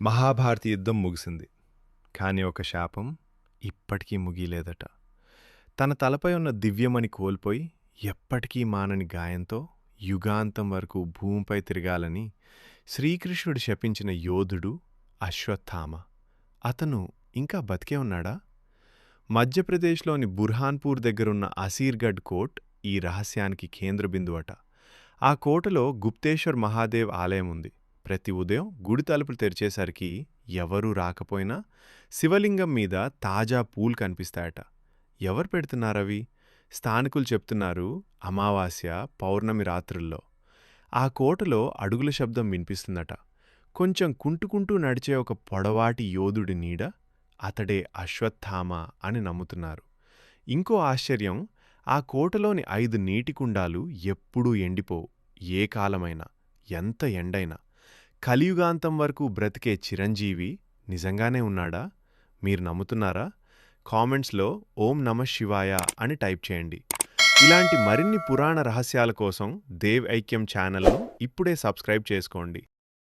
మహాభారత యుద్ధం ముగిసింది. కాని ఒక శాపం ఇప్పటికీ ముగియలేదట. తన తలపై ఉన్న దివ్యమణి కోల్పోయి ఎప్పటికీ మానని గాయంతో యుగాంతం వరకు భూమిపై తిరగాలని శ్రీకృష్ణుడు శపించిన యోధుడు అశ్వత్థామ. అతను ఇంకా బతికే ఉన్నాడా? మధ్యప్రదేశ్లోని బుర్హాన్పూర్ దగ్గరున్న అసీర్గఢ్ కోట్ ఈ రహస్యానికి కేంద్ర బిందువట. ఆ కోటలో గుప్తేశ్వర్ మహాదేవ్ ఆలయం ఉంది. ప్రతి ఉదయం గుడి తలుపులు తెరిచేసరికి ఎవరూ రాకపోయినా శివలింగం మీద తాజా పూలు కనిపిస్తాయట. ఎవరు పెడుతున్నారవి? స్థానికులు చెప్తున్నారు, అమావాస్య, పౌర్ణమి రాత్రుల్లో. ఆ కోటలో అడుగుల శబ్దం వినిపిస్తుందట. కొంచెం కుంటుకుంటూ నడిచే ఒక పొడవాటి యోధుడి నీడ, అతడే అశ్వత్థామ అని నమ్ముతున్నారు. ఇంకో ఆశ్చర్యం, ఆ కోటలోని 5 నీటి కుండాలు ఎప్పుడూ ఎండిపోవు. ఏ కాలమైనా, ఎంత ఎండైనా. కలియుగాంతం వరకు బ్రతికే చిరంజీవి నిజంగానే ఉన్నాడా? మీరు నమ్ముతున్నారా? కామెంట్స్లో ఓం నమః శివాయ అని టైప్ చేయండి. ఇలాంటి మరిన్ని పురాణ రహస్యాల కోసం దేవ్ ఐక్యం ఛానల్ను ఇప్పుడే సబ్స్క్రైబ్ చేసుకోండి.